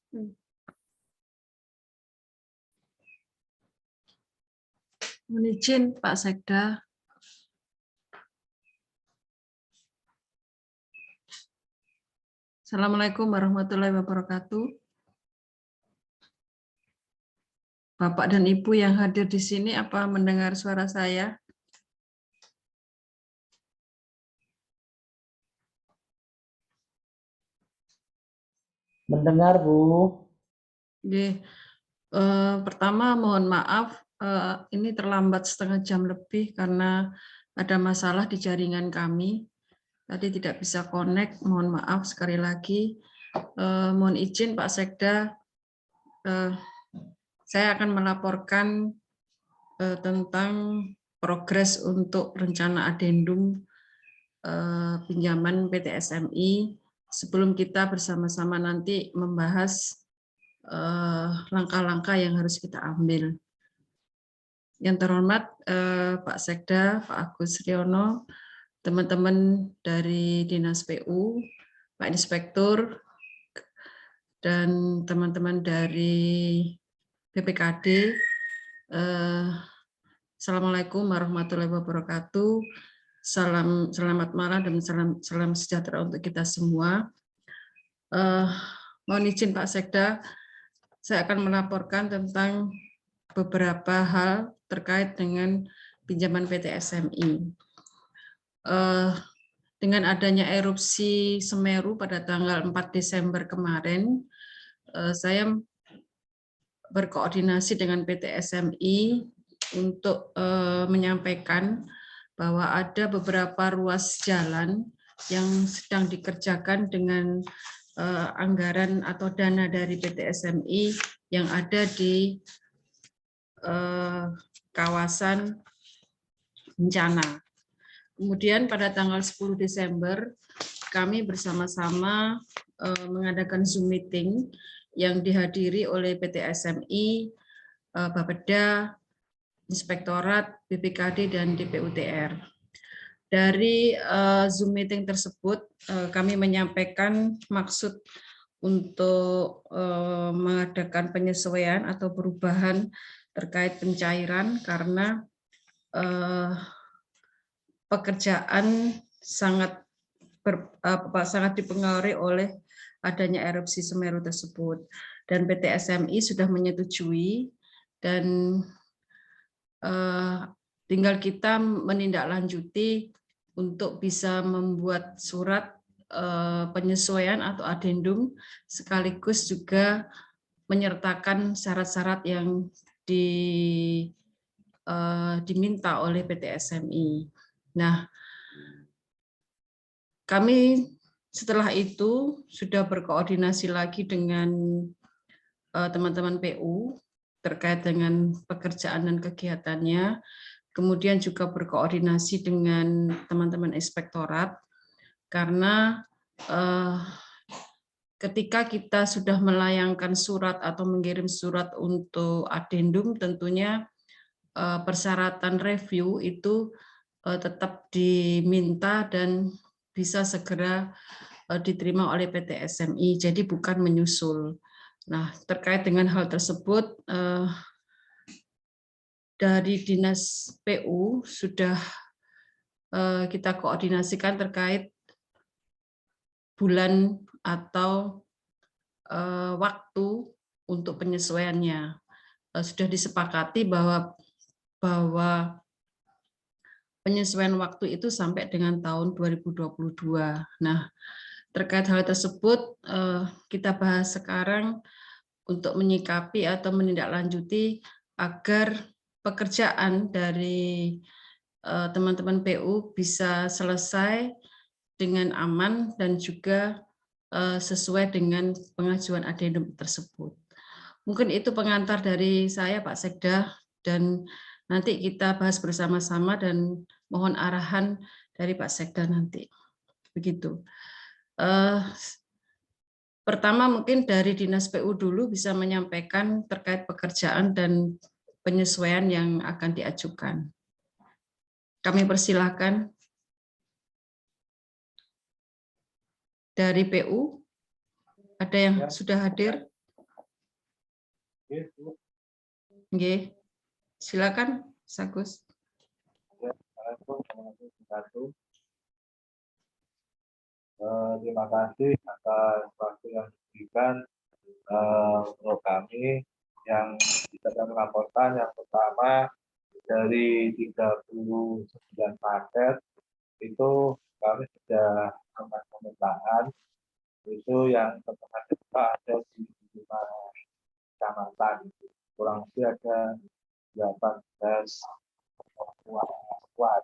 Mohon izin Pak Sekda. Assalamualaikum warahmatullahi wabarakatuh. Bapak dan Ibu yang hadir di sini, apa mendengar suara saya? Mendengar, Bu. Pertama mohon maaf, ini terlambat setengah jam lebih karena ada masalah di jaringan kami. Tadi tidak bisa connect, mohon maaf sekali lagi. Mohon izin Pak Sekda, saya akan melaporkan tentang progres untuk rencana adendum pinjaman PT SMI sebelum kita bersama-sama nanti membahas langkah-langkah yang harus kita ambil. Yang terhormat Pak Sekda, Pak Agus Riono, teman-teman dari Dinas PU, Pak Inspektur, dan teman-teman dari BPKD. Assalamualaikum warahmatullahi wabarakatuh. Selamat malam dan salam sejahtera untuk kita semua. Mohon izin Pak Sekda, saya akan melaporkan tentang beberapa hal terkait dengan pinjaman PT SMI. Dengan adanya erupsi Semeru pada tanggal 4 Desember kemarin, saya berkoordinasi dengan PT SMI untuk menyampaikan bahwa ada beberapa ruas jalan yang sedang dikerjakan dengan anggaran atau dana dari PT SMI yang ada di kawasan bencana. Kemudian pada tanggal 10 Desember kami bersama-sama mengadakan Zoom meeting yang dihadiri oleh PT SMI, Bapeda, Inspektorat, BPKD, dan DPUTR. Dari Zoom meeting tersebut kami menyampaikan maksud untuk mengadakan penyesuaian atau perubahan terkait pencairan karena pekerjaan sangat dipengaruhi oleh adanya erupsi Semeru tersebut, dan PT SMI sudah menyetujui dan tinggal kita menindaklanjuti untuk bisa membuat surat penyesuaian atau adendum sekaligus juga menyertakan syarat-syarat yang diminta oleh PT SMI. Nah, kami setelah itu sudah berkoordinasi lagi dengan teman-teman PU terkait dengan pekerjaan dan kegiatannya, kemudian juga berkoordinasi dengan teman-teman inspektorat, karena ketika kita sudah melayangkan surat atau mengirim surat untuk adendum, tentunya persyaratan review itu tetap diminta dan bisa segera diterima oleh PT SMI, jadi bukan menyusul. Nah, terkait dengan hal tersebut, dari Dinas PU sudah kita koordinasikan terkait bulan atau waktu untuk penyesuaiannya. Sudah disepakati bahwa penyesuaian waktu itu sampai dengan tahun 2022. Nah, terkait hal tersebut kita bahas sekarang untuk menyikapi atau menindaklanjuti agar pekerjaan dari teman-teman PU bisa selesai dengan aman dan juga sesuai dengan pengajuan adendum tersebut. Mungkin itu pengantar dari saya, Pak Sekda, dan nanti kita bahas bersama-sama dan mohon arahan dari Pak Sekda nanti. Begitu. Pertama mungkin dari Dinas PU dulu bisa menyampaikan terkait pekerjaan dan penyesuaian yang akan diajukan. Kami persilahkan. Dari PU, ada yang sudah hadir? Nggih. Silakan, Sagus. Terima kasih atas waktu yang diberikan untuk kami yang bisa melaporkan. Yang pertama, dari 39 paket itu kami sudah melakukan pemetaan. Itu yang terkena gempa ada di 5 kecamatan, kurang lebih ada 18 kuat,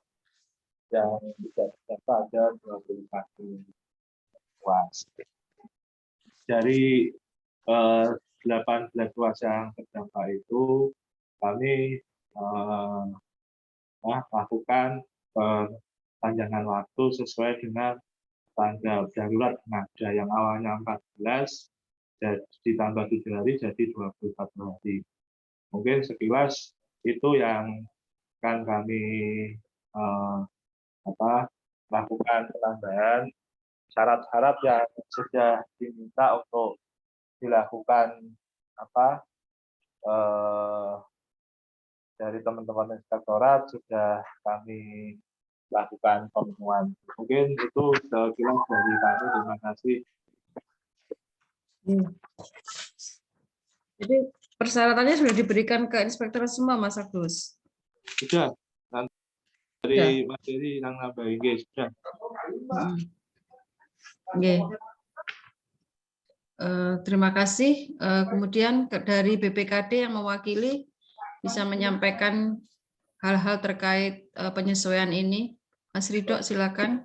yang tidak terdampak ada 21 kuat. Dari 18 ruas yang terdampak itu kami melakukan perpanjangan waktu sesuai dengan tanggal darurat ada yang awalnya 14 ditambah 7 hari jadi 21 hari. Mungkin sekilas itu yang akan kami lakukan penambahan syarat-syarat yang sudah diminta untuk dilakukan dari teman-teman inspektorat sudah kami lakukan pemenuhan. Mungkin itu sekilas dari kami. Terima kasih. Jadi persyaratannya sudah diberikan ke inspektorat semua, Mas Agus? Sudah. Nanti dari materi yang nambah sudah. Terima kasih. Kemudian dari BPKD yang mewakili bisa menyampaikan hal-hal terkait penyesuaian ini. Mas Ridho, silakan.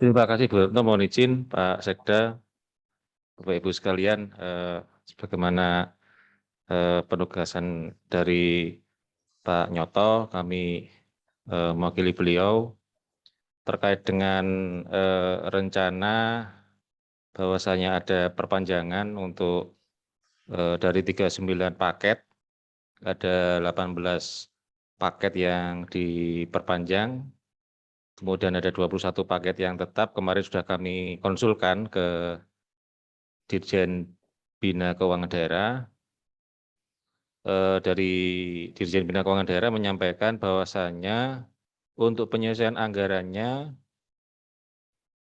Terima kasih Bu Retno, mohon izin Pak Sekda, Bapak Ibu sekalian, sebagaimana penugasan dari Pak Nyoto, kami mewakili beliau terkait dengan rencana bahwasanya ada perpanjangan untuk dari 39 paket, ada 18 paket yang diperpanjang, kemudian ada 21 paket yang tetap. Kemarin sudah kami konsulkan ke Dirjen Bina Keuangan Daerah. Dari Dirjen Bina Keuangan Daerah menyampaikan bahwasannya untuk penyelesaian anggarannya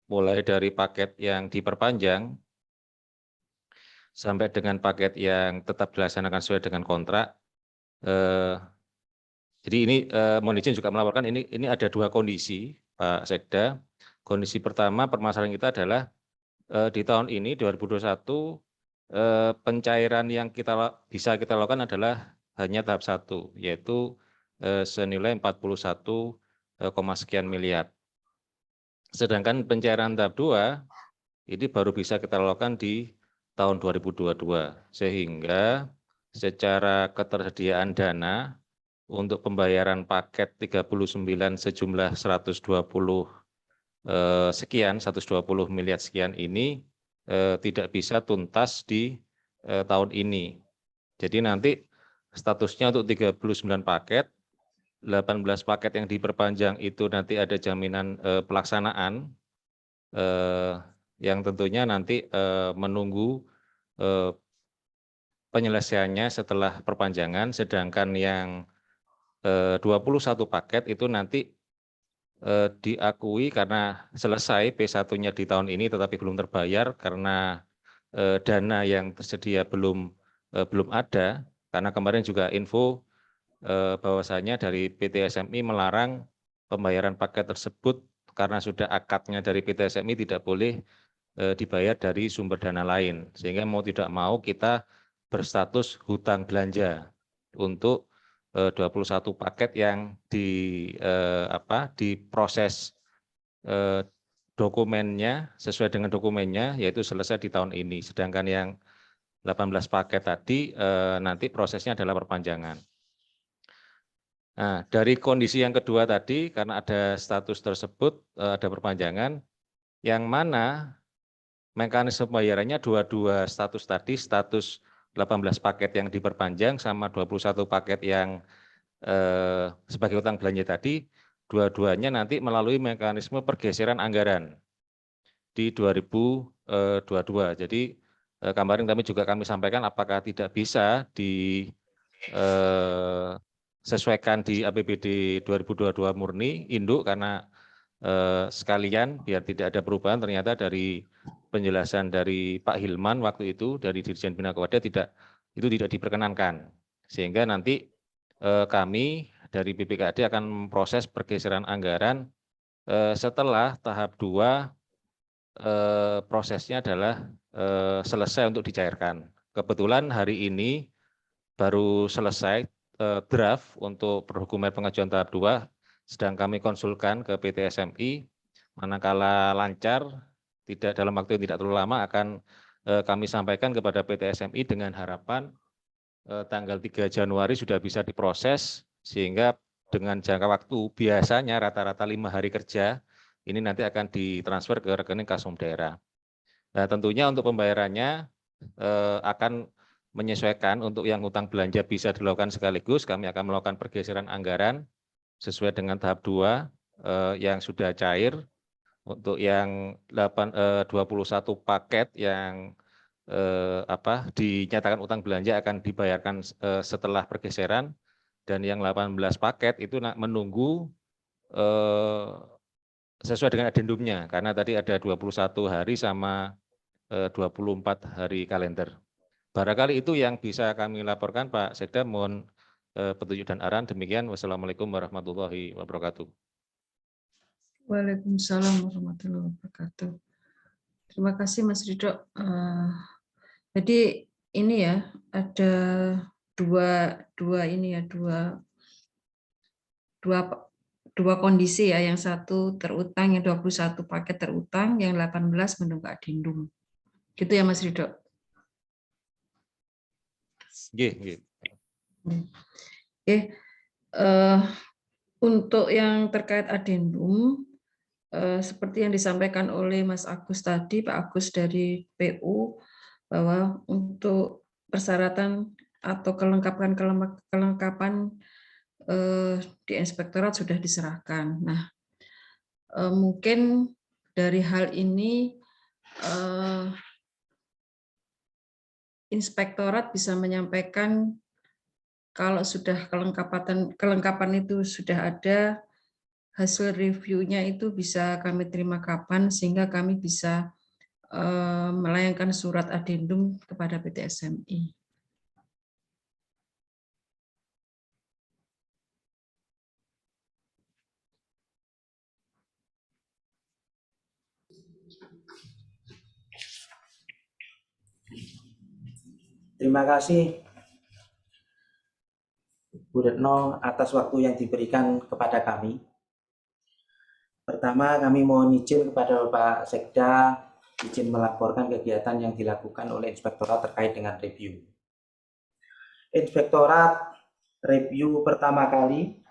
mulai dari paket yang diperpanjang sampai dengan paket yang tetap dilaksanakan sesuai dengan kontrak. Jadi ini mohon izin juga melaporkan ini ada dua kondisi, Pak Sekda. Kondisi pertama permasalahan kita adalah di tahun ini 2021 pencairan yang bisa kita lakukan adalah hanya tahap 1, yaitu senilai 41, sekian miliar. Sedangkan pencairan tahap 2 ini baru bisa kita lakukan di tahun 2022, sehingga secara ketersediaan dana untuk pembayaran paket 39 sejumlah 120 sekian, 120 miliar sekian ini tidak bisa tuntas di tahun ini. Jadi nanti statusnya untuk 39 paket, 18 paket yang diperpanjang itu nanti ada jaminan pelaksanaan yang tentunya nanti menunggu penyelesaiannya setelah perpanjangan, sedangkan yang 21 paket itu nanti diakui karena selesai P1-nya di tahun ini tetapi belum terbayar karena dana yang tersedia belum ada, karena kemarin juga info bahwasanya dari PT SMI melarang pembayaran paket tersebut karena sudah akadnya dari PT SMI tidak boleh dibayar dari sumber dana lain, sehingga mau tidak mau kita berstatus hutang belanja untuk 21 paket yang diproses dokumennya sesuai dengan dokumennya, yaitu selesai di tahun ini. Sedangkan yang 18 paket tadi nanti prosesnya adalah perpanjangan. Nah, dari kondisi yang kedua tadi, karena ada status tersebut, ada perpanjangan, yang mana mekanisme pembayarannya dua-dua status tadi, status 18 paket yang diperpanjang sama 21 paket yang sebagai utang belanja tadi, dua-duanya nanti melalui mekanisme pergeseran anggaran di 2022. 2022. Jadi kemarin kami sampaikan apakah tidak bisa disesuaikan di APBD 2022 murni induk karena sekalian biar tidak ada perubahan. Ternyata dari penjelasan dari Pak Hilman waktu itu dari Dirjen Bina Kewada itu tidak diperkenankan, sehingga nanti kami dari BPKD akan memproses pergeseran anggaran setelah tahap 2 prosesnya adalah selesai untuk dicairkan. Kebetulan hari ini baru selesai draft untuk perhukuman pengajuan tahap 2, sedang kami konsulkan ke PT SMI. Manakala lancar, tidak dalam waktu yang tidak terlalu lama akan kami sampaikan kepada PT SMI dengan harapan tanggal 3 Januari sudah bisa diproses, sehingga dengan jangka waktu biasanya rata-rata 5 hari kerja, ini nanti akan ditransfer ke rekening Kasum daerah. Nah, tentunya untuk pembayarannya akan menyesuaikan. Untuk yang utang belanja bisa dilakukan sekaligus, kami akan melakukan pergeseran anggaran sesuai dengan tahap 2 yang sudah cair. Untuk yang 21 paket yang dinyatakan utang belanja akan dibayarkan setelah pergeseran, dan yang 18 paket itu menunggu sesuai dengan adendumnya, karena tadi ada 21 hari sama 24 hari kalender. Barangkali itu yang bisa kami laporkan, Pak Sekda. Mohon petunjuk dan arahan. Demikian. Wassalamualaikum warahmatullahi wabarakatuh. Waalaikumsalam warahmatullahi wabarakatuh. Terima kasih Mas Ridho. Jadi ini ya, ada dua kondisi ya, yang satu terutang, yang 21 paket terutang, yang 18 menunggu adendum. Gitu ya Mas Ridho. Oke. Untuk yang terkait adendum, seperti yang disampaikan oleh Mas Agus tadi, Pak Agus dari PU, bahwa untuk persyaratan atau kelengkapan di inspektorat sudah diserahkan. Nah, mungkin dari hal ini inspektorat bisa menyampaikan kalau sudah kelengkapan itu sudah ada, hasil reviewnya itu bisa kami terima kapan, sehingga kami bisa melayangkan surat adendum kepada PT SMI. Terima kasih Bu Retno atas waktu yang diberikan kepada kami. Pertama, kami mohon izin kepada Bapak Sekda izin melaporkan kegiatan yang dilakukan oleh Inspektorat terkait dengan review. Inspektorat review pertama kali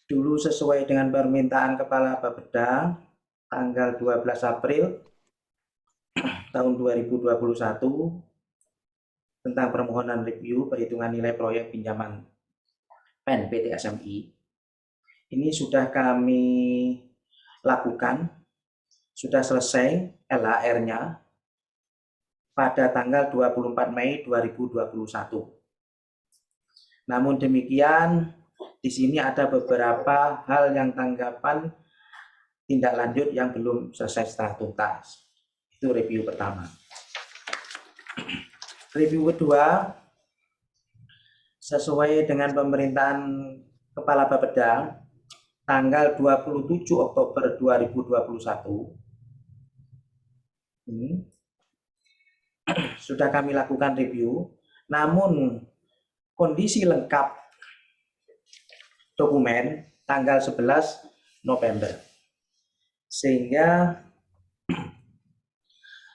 dulu sesuai dengan permintaan Kepala Bapeda tanggal 12 April tahun 2021 tentang permohonan review perhitungan nilai proyek pinjaman PEN PT SMI. Ini sudah kami lakukan, sudah selesai LHR-nya pada tanggal 24 Mei 2021. Namun demikian, di sini ada beberapa hal yang tanggapan tindak lanjut yang belum selesai secara tuntas. Itu review pertama. Review kedua, sesuai dengan pemerintahan Kepala Bapeda tanggal 27 Oktober 2021, sudah kami lakukan review, namun kondisi lengkap dokumen tanggal 11 November. Sehingga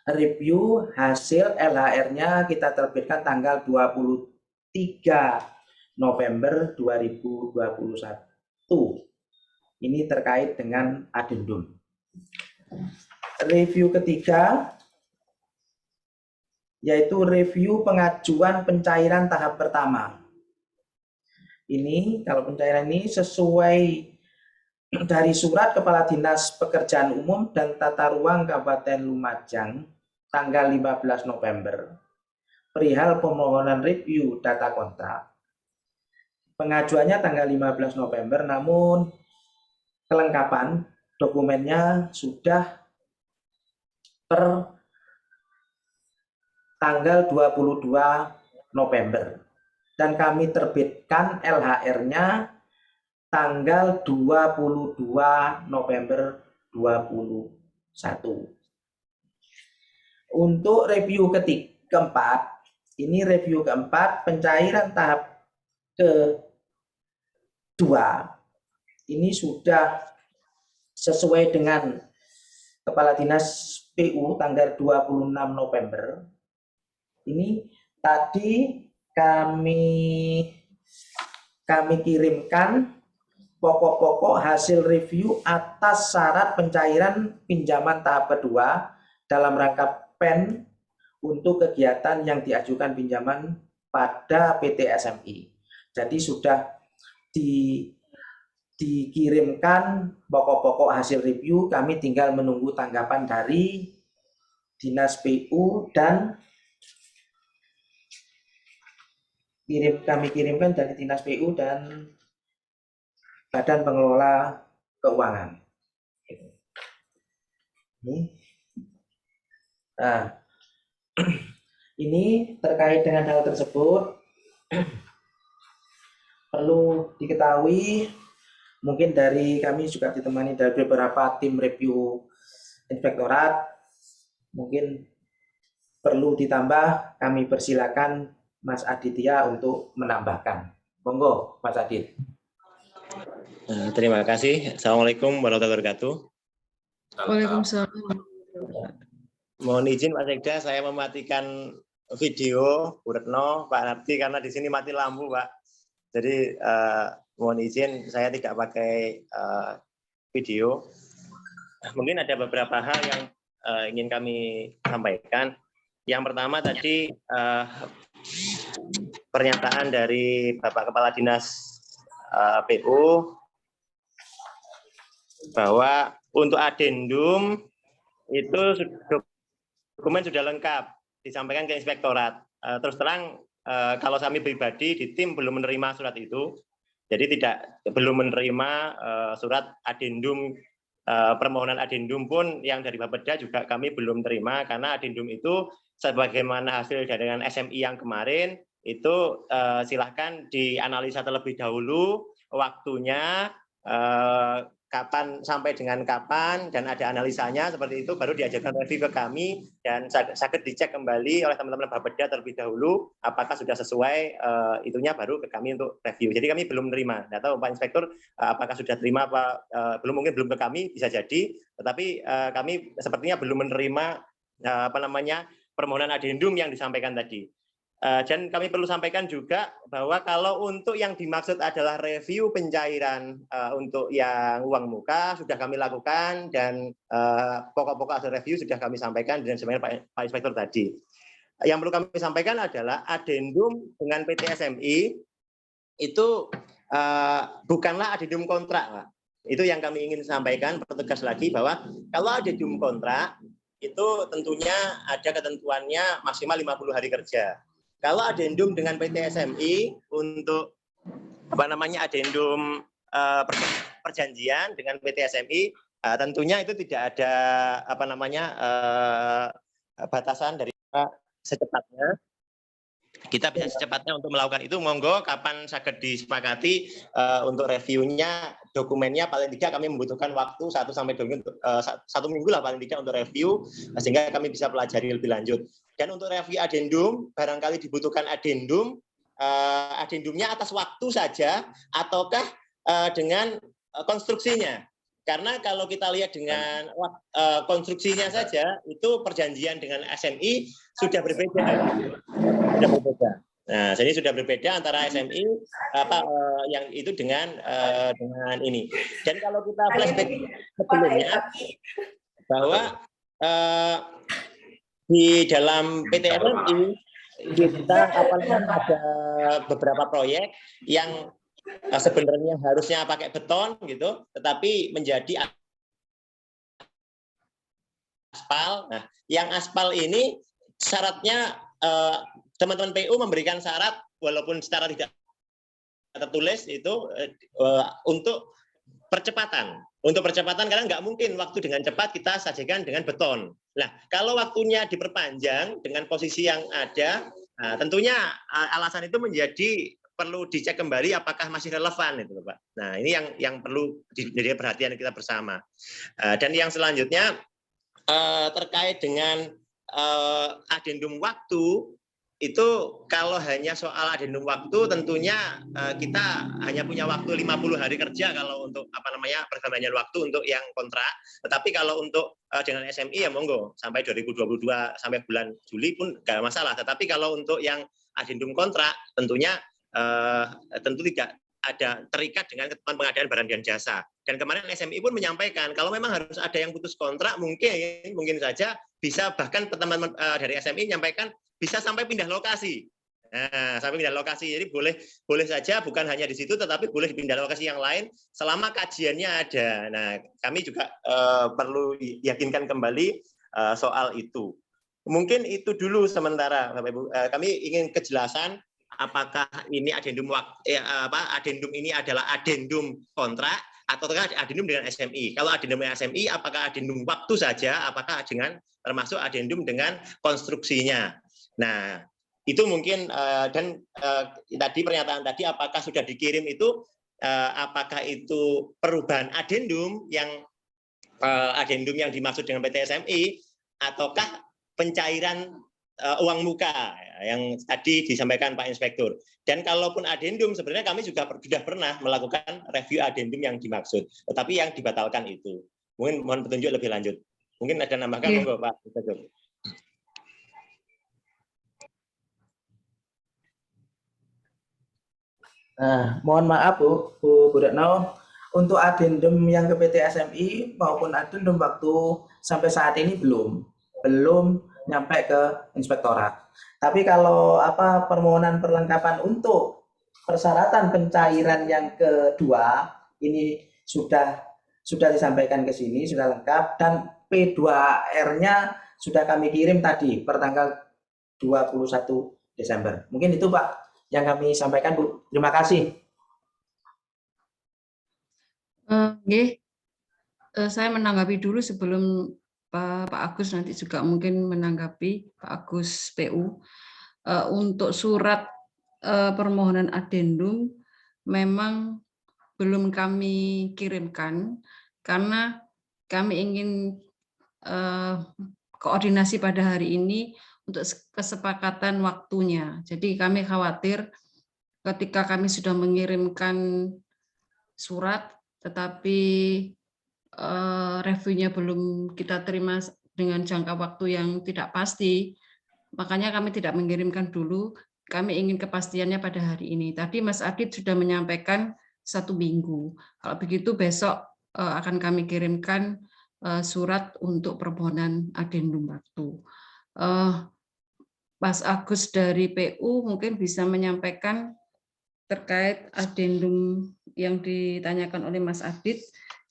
review hasil LHR-nya kita terbitkan tanggal 23 November 2021. Ini terkait dengan adendum. Review ketiga, yaitu review pengajuan pencairan tahap pertama. ini, kalau pencairan ini sesuai dari surat Kepala Dinas Pekerjaan Umum dan Tata Ruang Kabupaten Lumajang tanggal 15 November perihal pemohonan review data kontrak. Pengajuannya tanggal 15 November, namun kelengkapan dokumennya sudah per tanggal 22 November. Dan kami terbitkan LHR-nya tanggal 22 November 2021. Untuk review keempat, ini review keempat pencairan tahap kedua. Ini sudah sesuai dengan Kepala Dinas PU tanggal 26 November. Ini tadi kami kirimkan pokok-pokok hasil review atas syarat pencairan pinjaman tahap kedua dalam rangka PEN untuk kegiatan yang diajukan pinjaman pada PT SMI. Jadi sudah dikirimkan pokok-pokok hasil review, kami tinggal menunggu tanggapan dari Dinas PU dan kami kirimkan dari Dinas PU dan Badan Pengelola Keuangan. Nah, ini terkait dengan hal tersebut perlu diketahui, mungkin dari kami juga ditemani dari beberapa tim review inspektorat, mungkin perlu ditambah, kami persilakan Mas Aditya untuk menambahkan. Monggo, Mas Adit. Terima kasih. Assalamualaikum warahmatullahi wabarakatuh. Waalaikumsalam. Mohon izin Pak Sekda, saya mematikan video Bu Retno, Pak Nardi, karena di sini mati lampu, Pak. Jadi mohon izin saya tidak pakai video. Mungkin ada beberapa hal yang ingin kami sampaikan. Yang pertama tadi pernyataan dari Bapak Kepala Dinas PU bahwa untuk adendum itu dokumen sudah lengkap disampaikan ke inspektorat. Terus terang kalau kami pribadi di tim belum menerima surat itu, jadi belum menerima surat adendum, permohonan adendum pun yang dari Bapeda juga kami belum terima, karena adendum itu sebagaimana hasil dengan SMI yang kemarin itu silahkan dianalisa terlebih dahulu waktunya, kapan sampai dengan kapan, dan ada analisanya seperti itu, baru diajarkan review ke kami dan sakit dicek kembali oleh teman-teman Bapeda terlebih dahulu apakah sudah sesuai itunya, baru ke kami untuk review. Jadi kami belum menerima. Tidak tahu Pak Inspektur apakah sudah terima apa belum, mungkin belum ke kami, bisa jadi, tetapi kami sepertinya belum menerima permohonan adendum yang disampaikan tadi. Dan kami perlu sampaikan juga bahwa kalau untuk yang dimaksud adalah review pencairan untuk yang uang muka sudah kami lakukan, dan pokok-pokok hasil review sudah kami sampaikan dan sebenarnya Pak Inspektur tadi. Yang perlu kami sampaikan adalah adendum dengan PT SMI itu bukanlah adendum kontrak, Pak. Itu yang kami ingin sampaikan, pertegas lagi bahwa kalau adendum kontrak itu tentunya ada ketentuannya maksimal 50 hari kerja. Kalau adendum dengan PT SMI untuk adendum perjanjian dengan PT SMI, tentunya itu tidak ada batasan dari secepatnya. Kita bisa secepatnya untuk melakukan itu, monggo kapan saged disepakati untuk reviewnya, dokumennya paling tidak kami membutuhkan waktu 1 sampai 2 minggu, 1 minggu lah paling tidak untuk review, sehingga kami bisa pelajari lebih lanjut. Dan untuk review adendum, barangkali dibutuhkan adendum, adendumnya atas waktu saja ataukah dengan konstruksinya. Karena kalau kita lihat dengan konstruksinya saja, itu perjanjian dengan SMI sudah berbeda. Nah, jadi sudah berbeda antara SMI yang itu dengan ini. Dan kalau kita flashback sebelumnya, bahwa di dalam PT SMI kita ada beberapa proyek yang sebenarnya harusnya pakai beton gitu, tetapi menjadi aspal. Nah, yang aspal ini syaratnya teman-teman PU memberikan syarat walaupun secara tidak tertulis itu untuk percepatan. Untuk percepatan karena nggak mungkin waktu dengan cepat kita sajikan dengan beton. Nah, kalau waktunya diperpanjang dengan posisi yang ada, nah, tentunya alasan itu menjadi perlu dicek kembali apakah masih relevan itu, Pak. Nah, ini yang perlu jadi perhatian kita bersama. Dan yang selanjutnya terkait dengan adendum waktu. Itu kalau hanya soal adendum waktu tentunya kita hanya punya waktu 50 hari kerja kalau untuk pergantian waktu untuk yang kontrak. Tetapi kalau untuk dengan SMI ya monggo sampai 2022 sampai bulan Juli pun nggak masalah. Tetapi kalau untuk yang adendum kontrak tentunya tentu tidak ada terikat dengan ketentuan pengadaan barang dan jasa. Dan kemarin SMI pun menyampaikan kalau memang harus ada yang putus kontrak mungkin saja bisa bahkan teman-teman dari SMI menyampaikan bisa sampai pindah lokasi. Nah, sampai pindah lokasi. Jadi boleh saja bukan hanya di situ tetapi boleh pindah lokasi yang lain selama kajiannya ada. Nah, kami juga perlu yakinkan kembali soal itu. Mungkin itu dulu sementara Bapak Ibu. Kami ingin kejelasan apakah ini adendum adendum ini adalah adendum kontrak ataukah adendum dengan SMI. Kalau adendum dengan SMI apakah adendum waktu saja apakah dengan termasuk adendum dengan konstruksinya. Nah, itu mungkin dan tadi pernyataan tadi apakah sudah dikirim itu apakah itu perubahan adendum yang dimaksud dengan PT SMI ataukah pencairan uang muka yang tadi disampaikan Pak Inspektur. Dan kalaupun adendum sebenarnya kami juga sudah pernah melakukan review adendum yang dimaksud, tetapi yang dibatalkan itu. Mungkin mohon petunjuk lebih lanjut. Mungkin ada nambahkan monggo Pak Inspektur. Nah, mohon maaf Bu Retno, untuk adendum yang ke PT SMI maupun adendum waktu sampai saat ini belum nyampe ke inspektorat. Tapi kalau permohonan perlengkapan untuk persyaratan pencairan yang kedua ini sudah disampaikan ke sini, sudah lengkap, dan P2R-nya sudah kami kirim tadi pertanggal 21 Desember. Mungkin itu Pak yang kami sampaikan, Bu. Terima kasih. Saya menanggapi dulu sebelum Pak Agus nanti juga mungkin menanggapi Pak Agus PU. Untuk surat permohonan adendum memang belum kami kirimkan karena kami ingin koordinasi pada hari ini untuk kesepakatan waktunya. Jadi kami khawatir ketika kami sudah mengirimkan surat tetapi reviewnya belum kita terima dengan jangka waktu yang tidak pasti, makanya kami tidak mengirimkan dulu. Kami ingin kepastiannya pada hari ini. Tadi Mas Adit sudah menyampaikan 1 minggu. Kalau begitu besok akan kami kirimkan surat untuk permohonan adendum waktu. Mas Agus dari PU mungkin bisa menyampaikan terkait adendum yang ditanyakan oleh Mas Adit.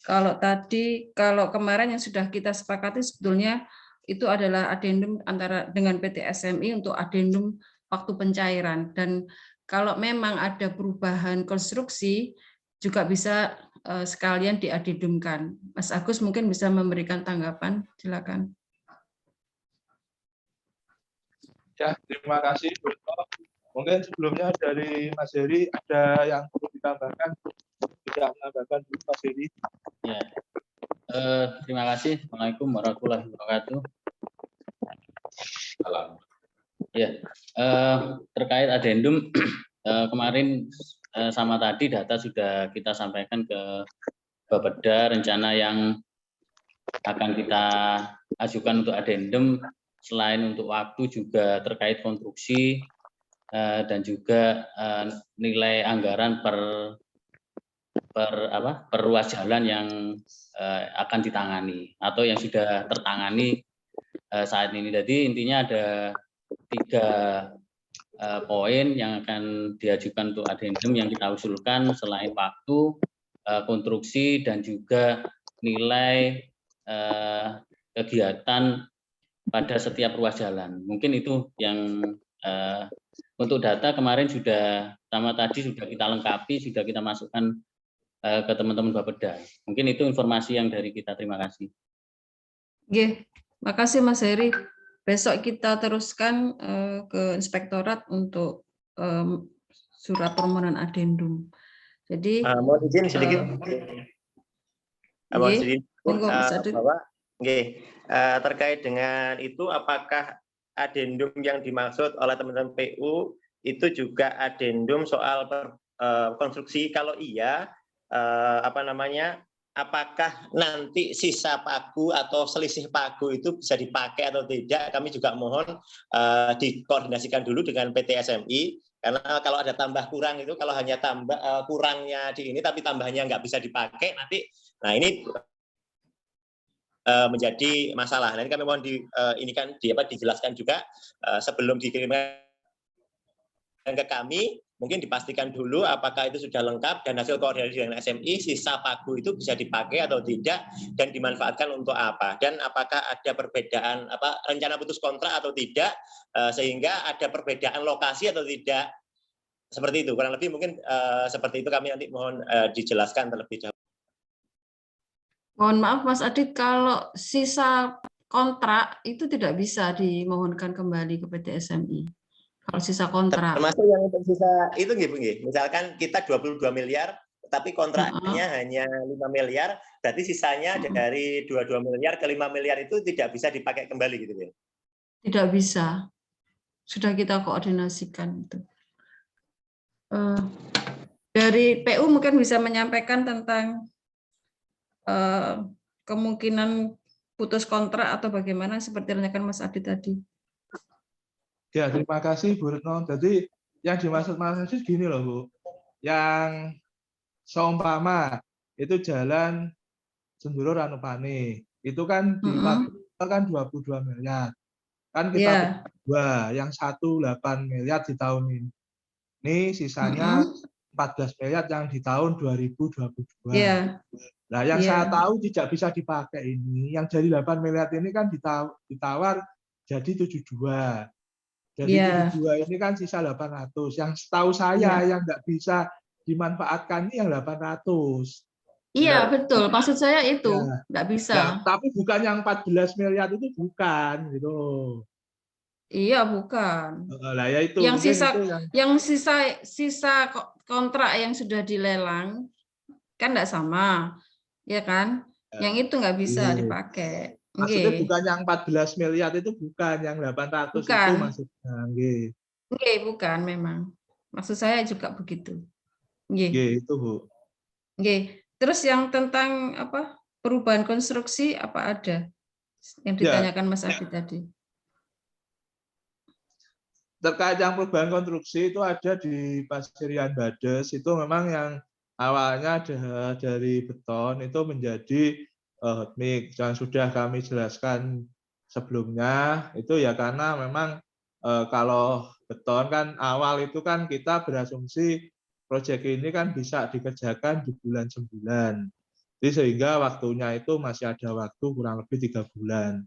Kalau kemarin yang sudah kita sepakati sebetulnya itu adalah adendum antara dengan PT SMI untuk adendum waktu pencairan. Dan kalau memang ada perubahan konstruksi juga bisa sekalian diadendumkan. Mas Agus mungkin bisa memberikan tanggapan, silakan. Ya, terima kasih. Mungkin sebelumnya dari Mas Heri ada yang perlu ditambahkan? Tidak menambahkan dulu Mas Heri. Ya. Terima kasih. Assalamualaikum warahmatullahi wabarakatuh. Salam. Ya, terkait adendum kemarin sama tadi data sudah kita sampaikan ke Bapeda rencana yang akan kita ajukan untuk adendum selain untuk waktu juga terkait konstruksi dan juga nilai anggaran per ruas jalan yang akan ditangani atau yang sudah tertangani saat ini. Jadi intinya ada poin yang akan diajukan untuk adendum yang kita usulkan selain waktu, konstruksi, dan juga nilai kegiatan pada setiap ruas jalan. Mungkin itu yang untuk data kemarin tadi sudah kita lengkapi, sudah kita masukkan ke teman-teman Bapeda. Mungkin itu informasi yang dari kita. Terima kasih. Oke, makasih Mas Heri. Besok kita teruskan ke inspektorat untuk surat permohonan adendum. Jadi mohon izin sedikit. Mohon izin bahwa terkait dengan itu, apakah adendum yang dimaksud oleh teman-teman PU itu juga adendum soal konstruksi? Kalau iya, apakah nanti sisa pagu atau selisih pagu itu bisa dipakai atau tidak? Kami juga mohon dikoordinasikan dulu dengan PT SMI, karena kalau ada tambah kurang itu, kalau hanya tambah kurangnya di ini tapi tambahnya nggak bisa dipakai nanti, nah ini menjadi masalah. Nanti kami mohon dijelaskan juga sebelum dikirimkan ke kami, mungkin dipastikan dulu apakah itu sudah lengkap dan hasil koordinasi dengan SMI, sisa pagu itu bisa dipakai atau tidak dan dimanfaatkan untuk apa, dan apakah ada perbedaan rencana putus kontrak atau tidak, sehingga ada perbedaan lokasi atau tidak, seperti itu kurang lebih. Mungkin seperti itu, kami nanti mohon dijelaskan terlebih dahulu. Mohon maaf Mas Adit, kalau sisa kontrak itu tidak bisa dimohonkan kembali ke PT SMI. Kalau sisa kontrak. Termasuk yang untuk sisa itu misalkan kita 22 miliar, tapi kontraknya hanya 5 miliar, berarti sisanya dari 22 miliar ke 5 miliar itu tidak bisa dipakai kembali gitu ya? Tidak bisa. Sudah kita koordinasikan itu. Dari PU mungkin bisa menyampaikan tentang kemungkinan putus kontrak atau bagaimana seperti rencana Mas Adit tadi. Ya, terima kasih Bu Retno. Jadi yang dimaksud Mas Adit gini loh Bu, yang seumpama itu jalan Senduro Ranupane, itu kan di kan 22 miliar. Kan kita dua, yang 8 miliar di tahun ini sisanya 14 miliar yang di tahun 2022. Nah, yang saya tahu tidak bisa dipakai ini, yang jadi 8 miliar ini kan ditawar jadi 72. Jadi 72 ini kan sisa 800. Yang setahu saya yang nggak bisa dimanfaatkan ini yang 800. Iya, betul. Maksud saya itu nggak bisa. Ya, tapi bukan yang 14 miliar itu, bukan gitu. Iya, bukan. Lah ya itu. Yang sisa kontrak yang sudah dilelang kan nggak sama, ya kan? Yang itu nggak bisa dipakai. Maksudnya bukan yang 14 miliar itu, bukan yang 800 itu maksudnya. Bukan memang. Maksud saya juga begitu. Itu Bu. Terus yang tentang perubahan konstruksi apa ada yang ditanyakan Mas Adit tadi? Terkait yang perubahan konstruksi itu ada di Pasirian Bades, itu memang yang awalnya dari beton itu menjadi hot mix, yang sudah kami jelaskan sebelumnya itu ya, karena memang kalau beton kan awal itu kan kita berasumsi proyek ini kan bisa dikerjakan di bulan 9. Jadi sehingga waktunya itu masih ada waktu kurang lebih 3 bulan.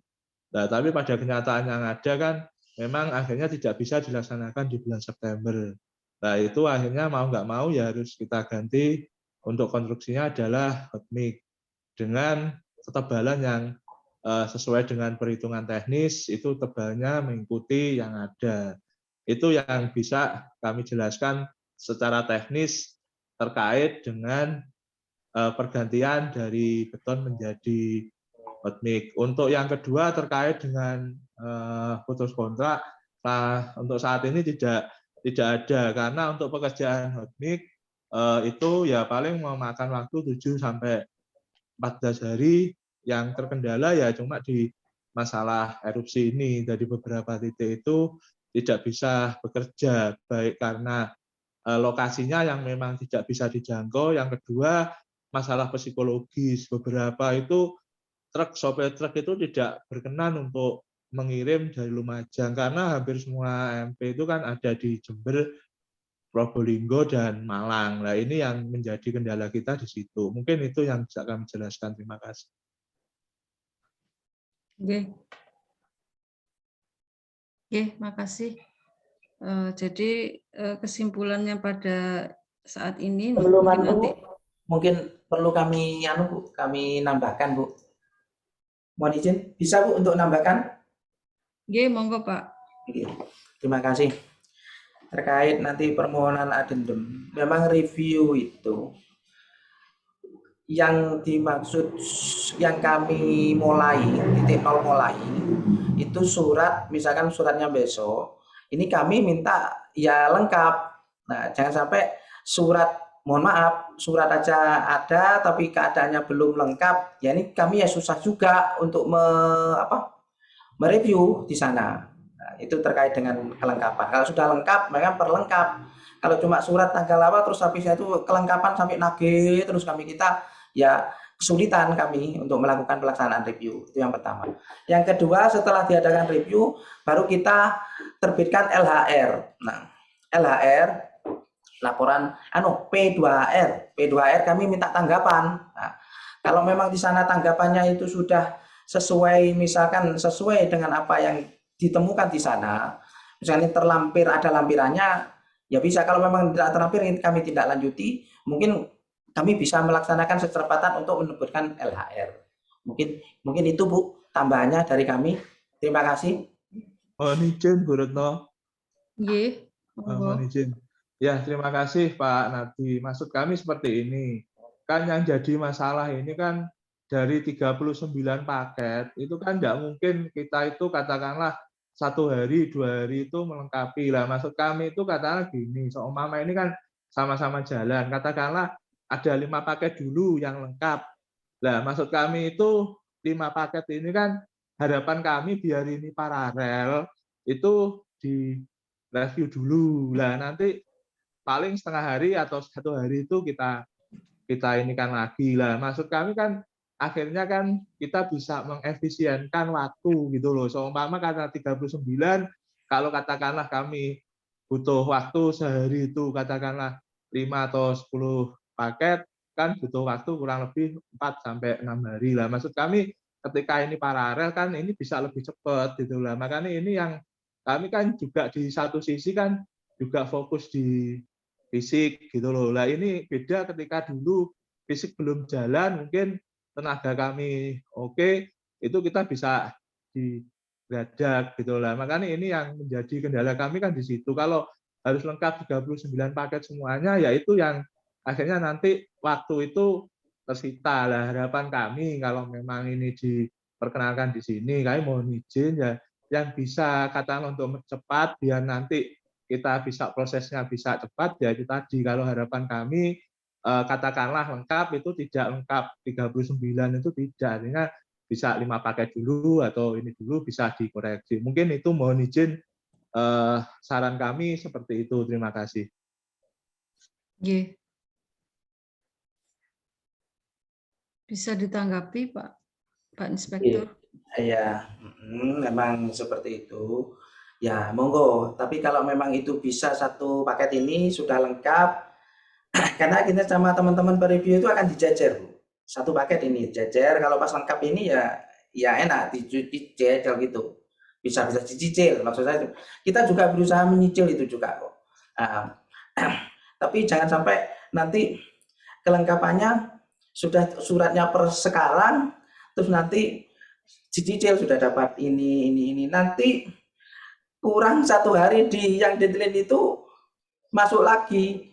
Nah, tapi pada kenyataan yang ada kan memang akhirnya tidak bisa dilaksanakan di bulan September. Nah, itu akhirnya mau nggak mau ya harus kita ganti, untuk konstruksinya adalah hot mix dengan ketebalan yang sesuai dengan perhitungan teknis, itu tebalnya mengikuti yang ada. Itu yang bisa kami jelaskan secara teknis terkait dengan pergantian dari beton menjadi hot mix. Untuk yang kedua terkait dengan putus kontrak, nah untuk saat ini tidak ada, karena untuk pekerjaan hot mix itu ya paling memakan waktu 7 sampai 14 hari. Yang terkendala ya cuma di masalah erupsi ini, dari beberapa titik itu tidak bisa bekerja, baik karena lokasinya yang memang tidak bisa dijangkau, yang kedua masalah psikologis, beberapa itu sopir truk itu tidak berkenan untuk mengirim dari Lumajang, karena hampir semua MP itu kan ada di Jember, Probolinggo, dan Malang. Nah, ini yang menjadi kendala kita di situ. Mungkin itu yang bisa kami jelaskan. Terima kasih. Oke, makasih. Jadi kesimpulannya pada saat ini Sebelum mungkin nanti mungkin perlu kami Bu, kami nambahkan Bu. Mohon izin, bisa Bu untuk nambahkan? monggo Pak. Oke, terima kasih. Terkait nanti permohonan adendum, memang review itu yang dimaksud, yang kami mulai, titik nol mulai, itu surat, misalkan suratnya besok, ini kami minta ya lengkap. Nah, jangan sampai surat, mohon maaf, surat aja ada tapi keadaannya belum lengkap, ya ini kami ya susah juga untuk mereview di sana. Nah, itu terkait dengan kelengkapan. Kalau sudah lengkap, mereka perlengkap. Kalau cuma surat tanggal apa terus habisnya itu kelengkapan sampai nagih terus kita ya kesulitan kami untuk melakukan pelaksanaan review. Itu yang pertama. Yang kedua, setelah diadakan review baru kita terbitkan LHR. Nah, LHR laporan P2HR. P2HR kami minta tanggapan. Nah, kalau memang di sana tanggapannya itu sudah sesuai, misalkan sesuai dengan apa yang ditemukan di sana, misalnya terlampir, ada lampirannya, ya bisa. Kalau memang tidak terlampir, kami tidak lanjuti, mungkin kami bisa melaksanakan secepatan untuk menerbitkan LHR. Mungkin itu Bu tambahannya dari kami. Terima kasih. Mohon izin Bu Retno. Monggo. Mohon izin. Ya, terima kasih Pak Nadi. Maksud kami seperti ini. Kan yang jadi masalah ini kan dari 39 paket, itu kan tidak mungkin kita itu katakanlah 1 hari, 2 hari itu melengkapi. Lah, maksud kami itu katakanlah gini, seumpama ini kan sama-sama jalan. Katakanlah ada 5 paket dulu yang lengkap. Lah, maksud kami itu 5 paket ini kan harapan kami biar ini paralel, itu di review dulu. Lah, nanti paling setengah hari atau 1 hari itu kita ini kan lagi. Lah, maksud kami kan akhirnya kan kita bisa mengefisienkan waktu gitu loh. Seumpama karena 39, kalau katakanlah kami butuh waktu sehari itu katakanlah 5 atau 10 paket, kan butuh waktu kurang lebih 4 sampai 6 hari. Lah, maksud kami ketika ini paralel kan ini bisa lebih cepat gitu lah. Makanya ini yang kami kan juga di satu sisi kan juga fokus di fisik gitu loh. Lah, ini beda ketika dulu fisik belum jalan, mungkin tenaga kami oke, itu kita bisa digradak gitu lah. Makanya ini yang menjadi kendala kami kan di situ. Kalau harus lengkap 39 paket semuanya, ya itu yang akhirnya nanti waktu itu tersita lah. Harapan kami kalau memang ini diperkenalkan di sini, kami mohon izin ya yang bisa katakan untuk cepat biar nanti kita bisa prosesnya bisa cepat, ya itu tadi. Kalau harapan kami katakanlah lengkap itu tidak lengkap 39 itu tidak, artinya bisa 5 paket dulu atau ini dulu bisa dikoreksi. Mungkin itu mohon izin saran kami seperti itu. Terima kasih. Bisa ditanggapi Pak Inspektur? Ya, memang seperti itu. Ya, monggo. Tapi kalau memang itu bisa 1 paket ini sudah lengkap, karena kita sama teman-teman pereview itu akan dijejer, Bu. 1 paket ini jejer, kalau pas lengkap ini ya enak dicicil gitu. Bisa dicicil, maksud saya. Kita juga berusaha menyicil itu juga kok. Tapi jangan sampai nanti kelengkapannya sudah suratnya per sekarang, terus nanti dicicil sudah dapat ini. Nanti kurang 1 hari yang deadline itu masuk lagi.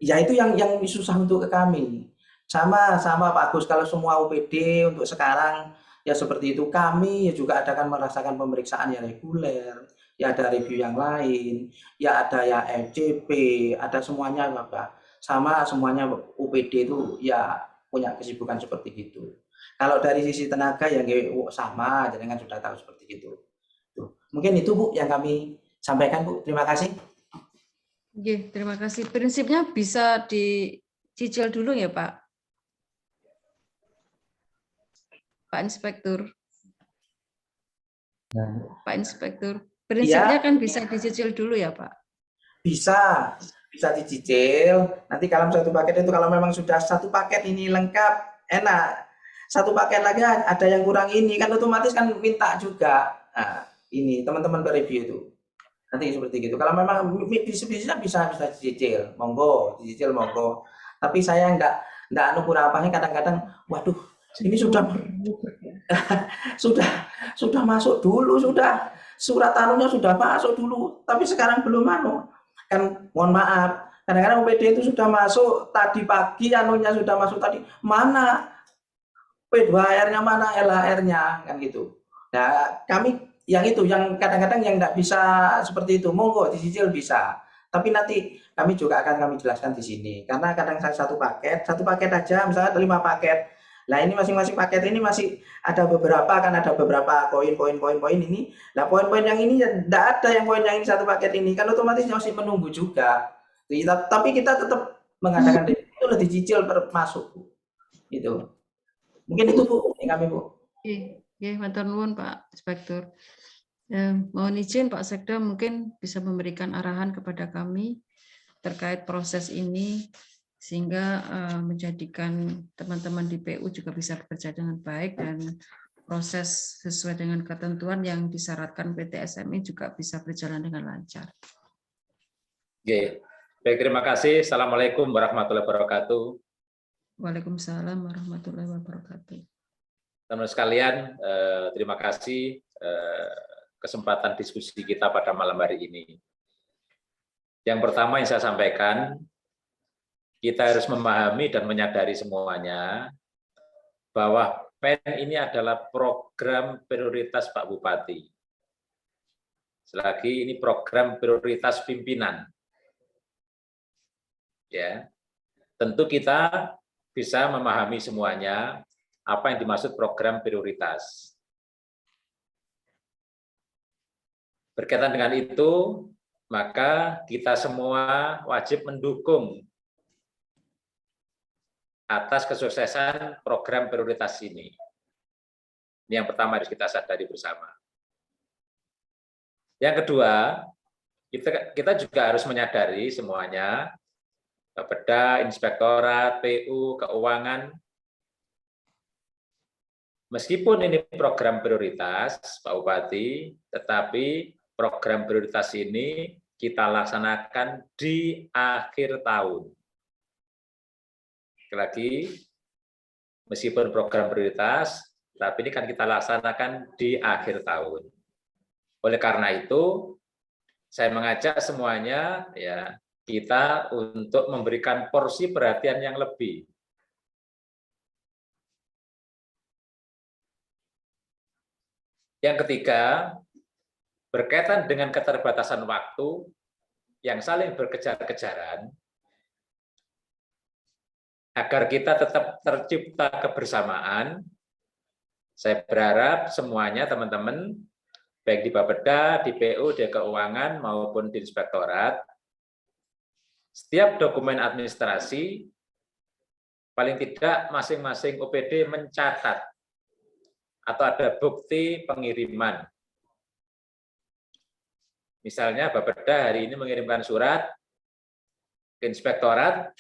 Ya itu yang susah untuk ke kami. Sama Pak Agus, kalau semua UPD untuk sekarang ya seperti itu, kami ya juga akan merasakan pemeriksaan yang reguler, ya ada review yang lain, ya ada ya FCP, ada semuanya Bapak. Sama semuanya UPD itu ya punya kesibukan seperti itu. Kalau dari sisi tenaga ya sama, jadi kan sudah tahu seperti itu. Mungkin itu Bu yang kami sampaikan Bu. Terima kasih. Terima kasih. Prinsipnya bisa dicicil dulu ya Pak Inspektur. Pak Inspektur. Prinsipnya kan bisa dicicil dulu ya, Pak? Bisa dicicil. Nanti kalau satu paket itu kalau memang sudah satu paket ini lengkap, enak. Satu paket lagi ada yang kurang ini, kan otomatis kan minta juga. Nah, ini teman-teman review itu. Nanti seperti gitu. Kalau memang bisa dicicil, monggo, dicicil monggo. Tapi saya enggak anu kurang-kurangnya kadang-kadang, waduh, ini sudah sudah masuk dulu, sudah surat anunya sudah masuk dulu, tapi sekarang belum anu. Kan mohon maaf, kadang-kadang UPD itu sudah masuk tadi pagi, anunya sudah masuk tadi, mana P2R-nya, mana LHR-nya, kan gitu. Nah, kami yang itu, yang kadang-kadang yang nggak bisa seperti itu, monggo dicicil bisa. Tapi nanti kami juga akan kami jelaskan di sini, karena kadang saya satu paket aja, misalnya ada 5 paket. Nah, ini masing-masing paket ini masih ada beberapa, kan ada beberapa poin ini. Nah, poin-poin yang ini tidak ada yang poin yang ini satu paket ini, kan otomatis masih menunggu juga. Tapi kita tetap mengadakan itu udah dicicil masuk gitu. Mungkin itu Bu, yang kami Bu. Oke, matur nuwun Pak Inspektur. Mohon izin Pak Sekda mungkin bisa memberikan arahan kepada kami terkait proses ini sehingga menjadikan teman-teman di PU juga bisa bekerja dengan baik dan proses sesuai dengan ketentuan yang disyaratkan PT SMI juga bisa berjalan dengan lancar. Oke, baik, terima kasih. Assalamualaikum warahmatullahi wabarakatuh. Waalaikumsalam warahmatullahi wabarakatuh. Teman-teman sekalian, terima kasih kesempatan diskusi kita pada malam hari ini. Yang pertama yang saya sampaikan, kita harus memahami dan menyadari semuanya bahwa PEN ini adalah program prioritas Pak Bupati. Selagi ini program prioritas pimpinan. Ya, tentu kita bisa memahami semuanya apa yang dimaksud program prioritas. Berkaitan dengan itu, maka kita semua wajib mendukung atas kesuksesan program prioritas ini. Ini yang pertama harus kita sadari bersama. Yang kedua, kita juga harus menyadari semuanya, Bapeda, Inspektorat, PU, Keuangan, meskipun ini program prioritas, Pak Bupati, tetapi program prioritas ini kita laksanakan di akhir tahun. Sekali lagi, meskipun program prioritas, tapi ini kan kita laksanakan di akhir tahun. Oleh karena itu, saya mengajak semuanya ya kita untuk memberikan porsi perhatian yang lebih. Yang ketiga, berkaitan dengan keterbatasan waktu yang saling berkejar-kejaran, agar kita tetap tercipta kebersamaan, saya berharap semuanya teman-teman, baik di Bapeda, di PU, di Keuangan, maupun di Inspektorat, setiap dokumen administrasi, paling tidak masing-masing OPD mencatat atau ada bukti pengiriman. Misalnya Bapeda hari ini mengirimkan surat ke Inspektorat,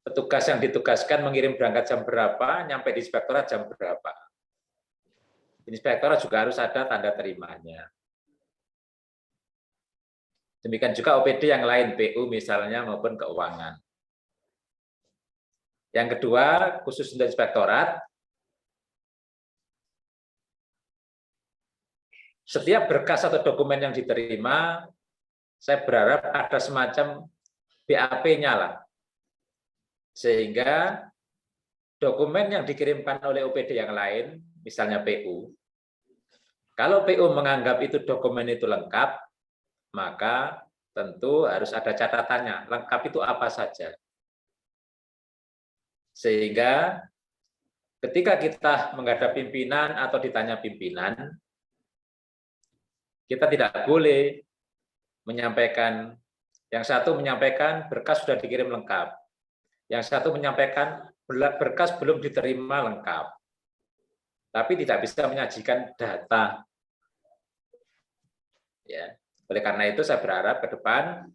petugas yang ditugaskan mengirim berangkat jam berapa, nyampe di Inspektorat jam berapa. Inspektorat juga harus ada tanda terimanya. Demikian juga OPD yang lain, PU misalnya maupun Keuangan. Yang kedua, khusus untuk Inspektorat, setiap berkas atau dokumen yang diterima, saya berharap ada semacam BAP-nya lah. Sehingga dokumen yang dikirimkan oleh OPD yang lain, misalnya PU, kalau PU menganggap itu dokumen itu lengkap, maka tentu harus ada catatannya, lengkap itu apa saja. Sehingga ketika kita menghadap pimpinan atau ditanya pimpinan, kita tidak boleh menyampaikan, yang satu menyampaikan berkas sudah dikirim lengkap, yang satu menyampaikan berkas belum diterima lengkap. tapi tidak bisa menyajikan data. Ya, oleh karena itu saya berharap ke depan